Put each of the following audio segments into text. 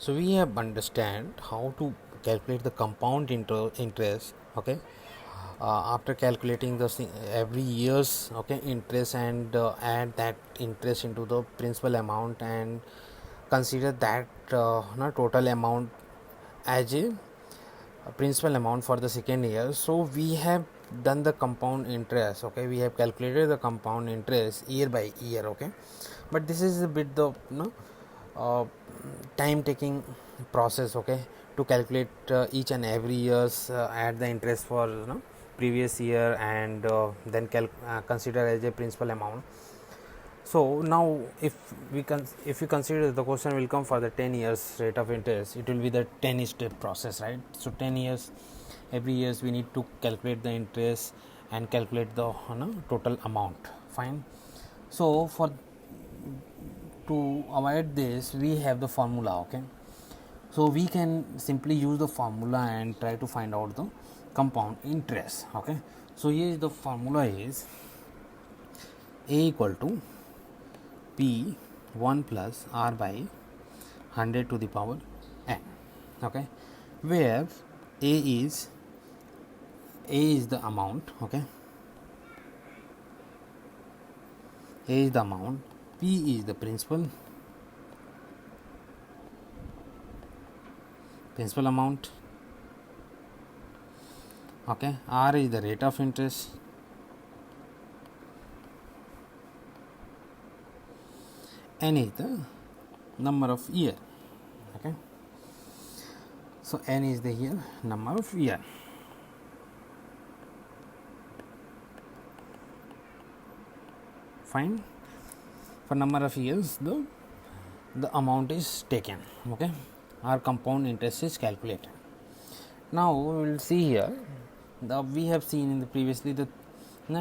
So we have understand how to calculate the compound interest. Okay, after calculating the every year's interest, and add that interest into the principal amount, and consider that total amount as a principal amount for the second year. So we have done the compound interest. Okay, we have calculated the compound interest year by year. Okay, but this is a bit the uh, time taking process. Okay, to calculate each and every years, add the interest for previous year, and then consider as a principal amount. So now if you consider the question will come for the 10 years rate of interest, it will be the 10 step process, right? So 10 years, every years we need to calculate the interest and calculate the total amount. Fine. So for to avoid this, we have the formula. Okay, so we can simply use the formula and try to find out the compound interest. Okay, so here the formula is A equal to P 1 plus R by 100 to the power n. Okay, where A is the amount. Okay, A is the amount, P is the principal amount. Okay, R is the rate of interest, N is the number of year. Okay, so N is the year number of year. Fine. For number of years, the amount is taken. Okay, our compound interest is calculated. Now we will see here. We have seen in the previously the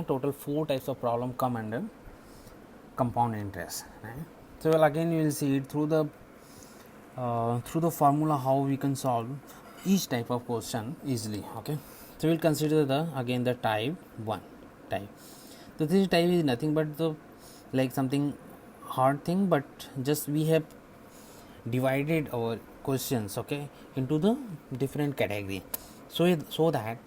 total 4 types of problem come under compound interest. Right? So well, again you will see it through the formula how we can solve each type of question easily. Okay, so we'll consider the type 1 type. So this type is nothing but the like something hard thing, but just we have divided our questions, okay, into the different category, so that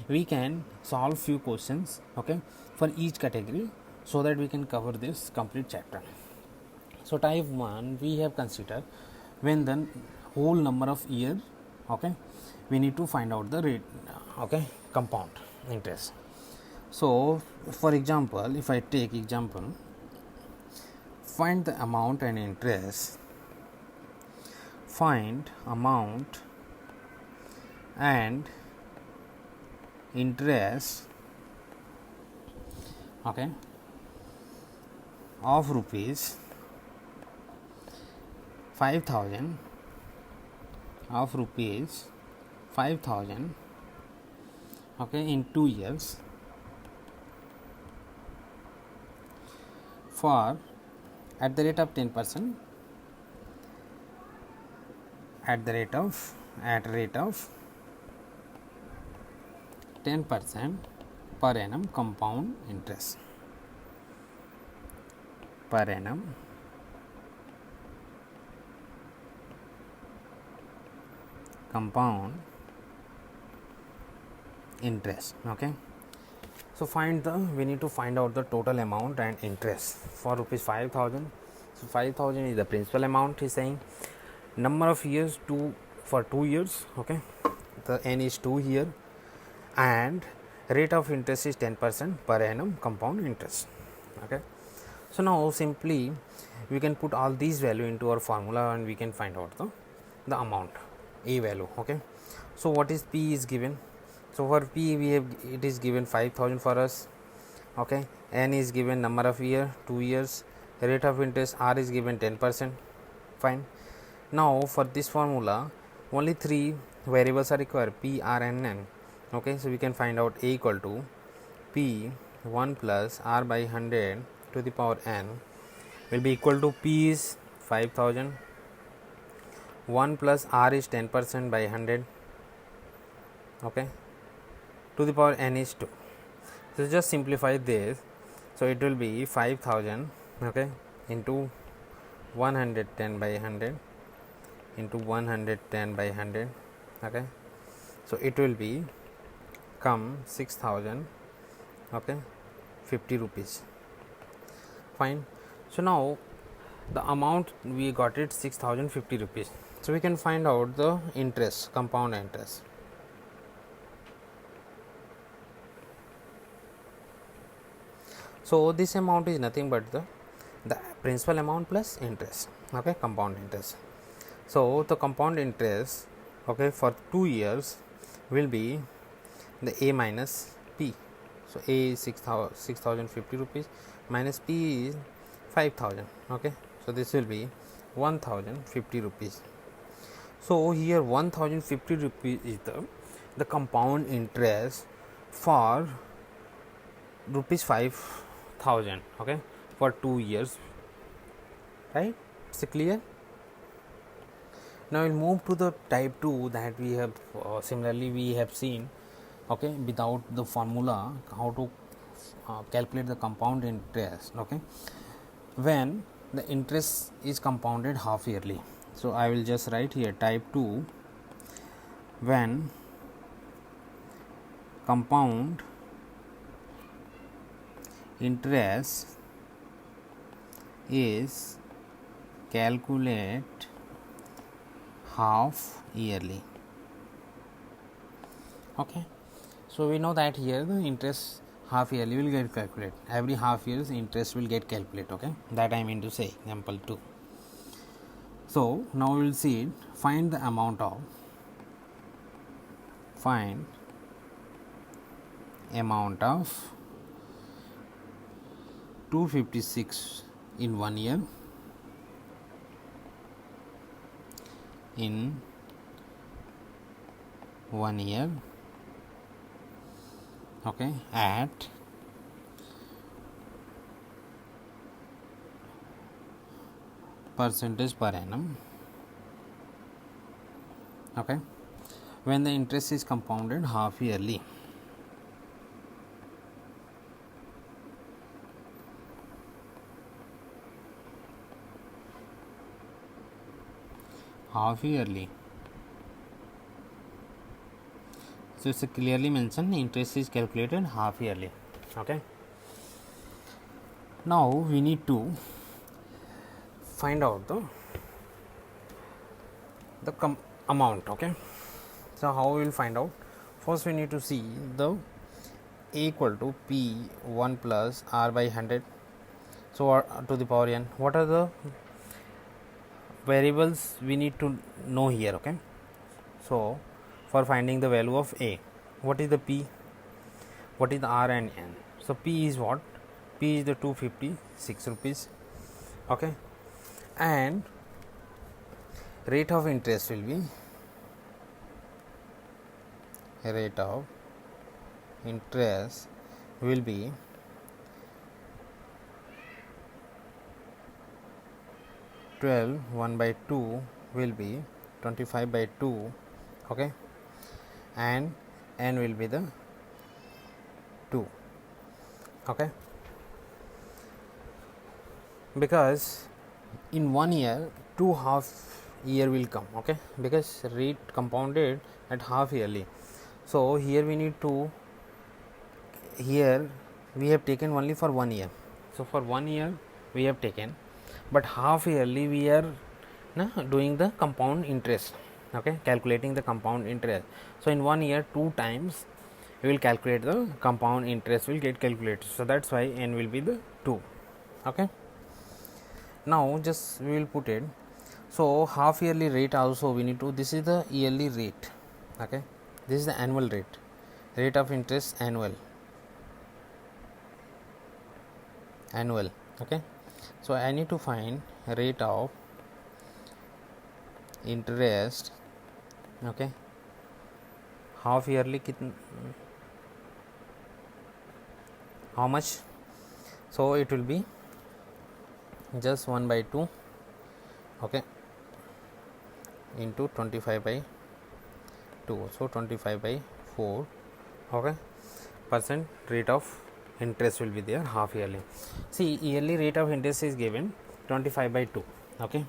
we can solve few questions, okay, for each category, so that we can cover this complete chapter. So type 1 we have considered when the whole number of year, okay, we need to find out the rate, okay, compound interest. So for example, if I take example, find the amount and interest, find amount and interest, okay, of rupees 5,000, of rupees 5,000, okay, in 2 years for at the rate of 10%, at rate of 10% per annum compound interest, per annum compound interest. Okay, so we need to find out the total amount and interest for rupees 5,000. So 5,000 is the principal amount, is saying number of years for 2 years, okay, the n is 2 here, and rate of interest is 10% per annum compound interest. Okay, so now simply we can put all these value into our formula and we can find out the amount, A value. Okay, so what is P is given. So for P we have, it is given 5,000 for us. Okay, N is given number of year, 2 years, rate of interest R is given 10%. Fine. Now for this formula only 3 variables are required, P, R and N. Okay, so we can find out A equal to P 1 plus R by 100 to the power N will be equal to P is 5,000, 1 plus R is 10% by 100, okay, to the power N is 2. So just simplify this, so it will be 5,000, okay, into 110 by 100 into 110 by 100. Okay, so it will be come 6000, okay, 50 rupees. Fine. So now the amount we got it 6050 rupees. So we can find out the interest, compound interest. So this amount is nothing but the principal amount plus interest, okay, compound interest. So the compound interest, okay, for 2 years will be the A minus P. So A is 6050 rupees minus P is 5000, okay. So this will be 1050 rupees. So here 1050 rupees is the compound interest for rupees 5000, okay, for 2 years, right? Is it clear? Now we'll move to the type 2 that we have similarly we have seen, okay, without the formula how to calculate the compound interest, okay, when the interest is compounded half yearly. So I will just write here type 2 when compound interest is calculate half yearly. Okay, so we know that here the interest half yearly will get calculated. Every half year's interest will get calculated. Okay, that I mean to say example 2. So now we will see it. Find the amount of 256 in 1 year in 1 year, okay, at percentage per annum, okay, when the interest is compounded half yearly. Half yearly. So it's clearly mentioned interest is calculated half yearly. Okay. Now we need to find out the amount. Okay. So how we will find out? First we need to see the A equal to P1 plus R by 100. So to the power n. What are the variables we need to know here? Okay, so for finding the value of A, what is the P, what is the R and N? So P is what? P is the 256 rupees, okay, and rate of interest will be 12 1 by 2 will be 25 by 2, okay, and n will be the 2, okay, because in 1 year 2 half year will come, okay, because rate compounded at half yearly. So here we need to, here we have taken only for 1 year. So for 1 year we have taken, but half yearly we are doing the compound interest, okay, calculating the compound interest. So in 1 year 2 times we will calculate the compound interest will get calculated. So that's why n will be the 2, okay. Now just we will put it. So half yearly rate also we need to, this is the yearly rate, okay, this is the annual rate of interest annual, okay. So I need to find rate of interest, okay, half yearly how much? So it will be just 1 by 2, okay, into 25 by 2, so 25 by 4, okay, percent rate of interest will be there half yearly. See, yearly rate of interest is given 25 by 2, okay.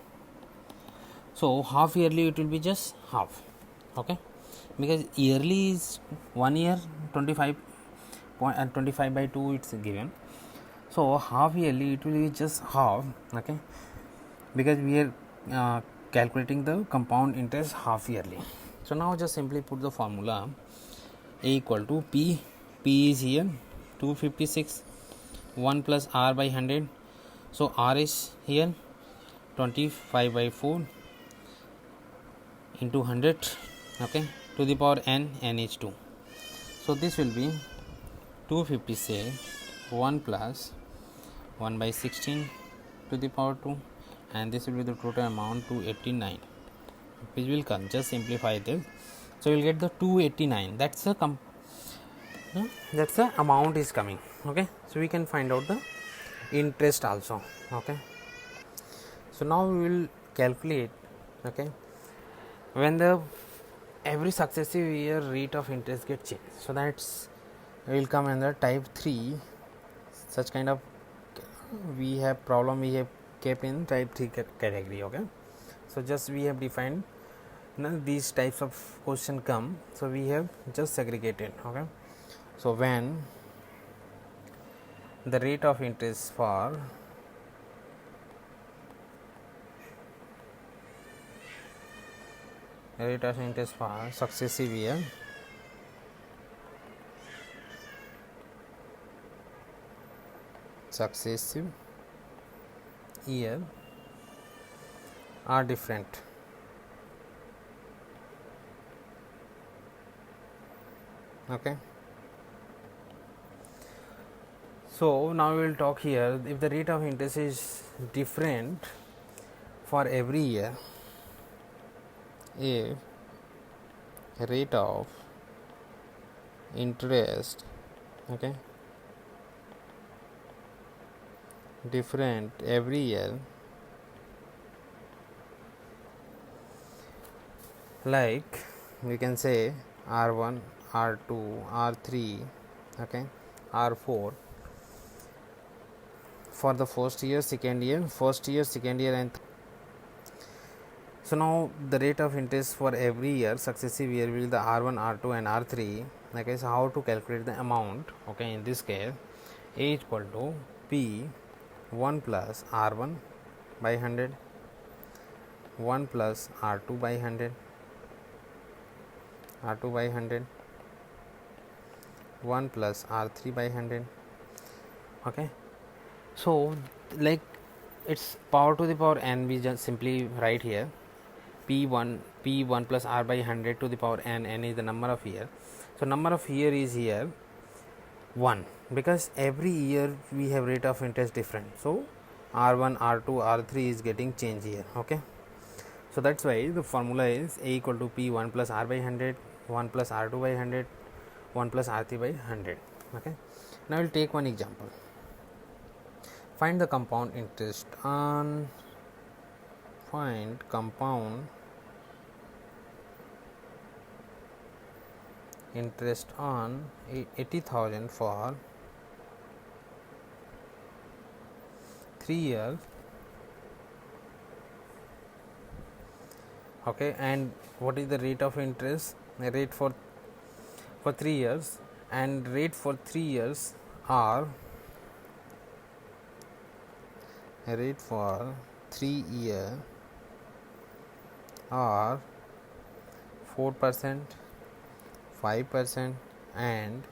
So half yearly it will be just half, okay, because yearly is 1 year 25 point and 25 by 2 it's given. So half yearly it will be just half, okay, because we are calculating the compound interest half yearly. So now just simply put the formula. A equal to P is here 256, 1 plus R by 100. So R is here 25 by 4 into 100, okay, to the power n is 2. So this will be 256 1 plus 1 by 16 to the power 2, and this will be the total amount 289, which will come. Just simplify this, so you'll get the 289. That's the amount is coming, okay. So we can find out the interest also, okay. So now we will calculate, okay, when the every successive year rate of interest get changed. So that's will come under type 3. Such kind of we have problem we have kept in type 3 category, okay. So just we have defined these types of question come, so we have just segregated, okay. So when the rate of interest for successive year are different, okay. So now we will talk here, if the rate of interest is different for every year, if rate of interest, okay, different every year, like we can say R1, R2, R3, okay, R4 for the first year, second year, and so now the rate of interest for every year successive year will be the R1, R2 and R3. Okay, so how to calculate the amount? Okay, in this case A equal to P 1 plus R1 by 100, 1 plus R2 by 100, 1 plus R3 by 100, okay. So like it's power to the power n, we just simply write here P1 plus R by 100 to the power n is the number of year. So number of year is here 1, because every year we have rate of interest different. So R1, R2, R3 is getting change here, okay. So that's why the formula is A equal to P 1 plus R by 100, 1 plus R2 by 100, 1 plus R3 by 100, okay. Now we'll take one example. Find the compound interest on 80,000 for 3 years, okay, and what is the rate of interest? The rate for 3 years, and rate for 3 years are 4%, 5% and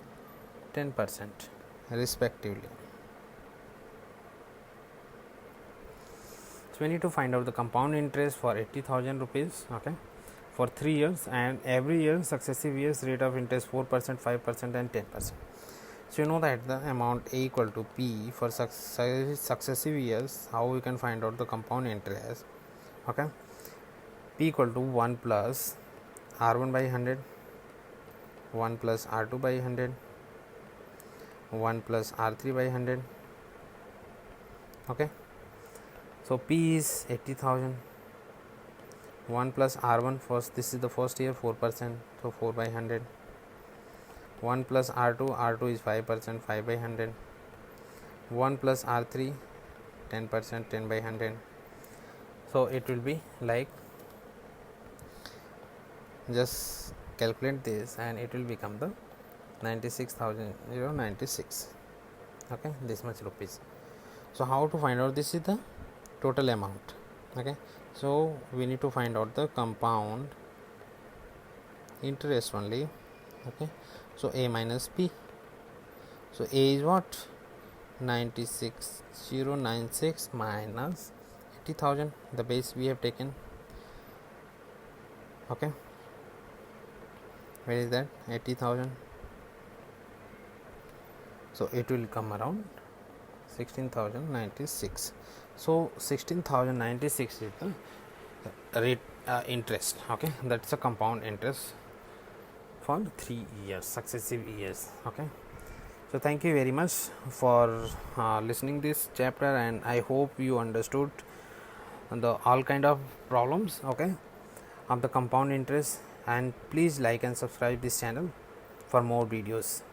10% respectively. So we need to find out the compound interest for 80,000 rupees, okay, for 3 years, and every year successive years rate of interest 4%, 5% and 10%. So you know that the amount A equal to P for successive years. How we can find out the compound interest? Okay, P equal to 1 plus R1 by 100, 1 plus R2 by 100, 1 plus R3 by 100, okay. So P is 80,000, 1 plus R1 first, this is the first year 4%, so 4 by 100, 1 plus R2 is 5%, 5 by 100, 1 plus R3 10%, 10 by 100. So it will be like just calculate this and it will become the 96,096. Okay, this much rupees. So how to find out? This is the total amount. Okay, so we need to find out the compound interest only. Okay, so a minus b. So a is what? 96,096 minus 80,000, the base we have taken. Okay, where is that? 80,000. So it will come around 16,096. So 16,096 is the rate interest. Okay, that's a compound interest for 3 years, successive years. Okay, so thank you very much for listening this chapter, and I hope you understood the all kind of problems, okay, of the compound interest. And please like and subscribe this channel for more videos.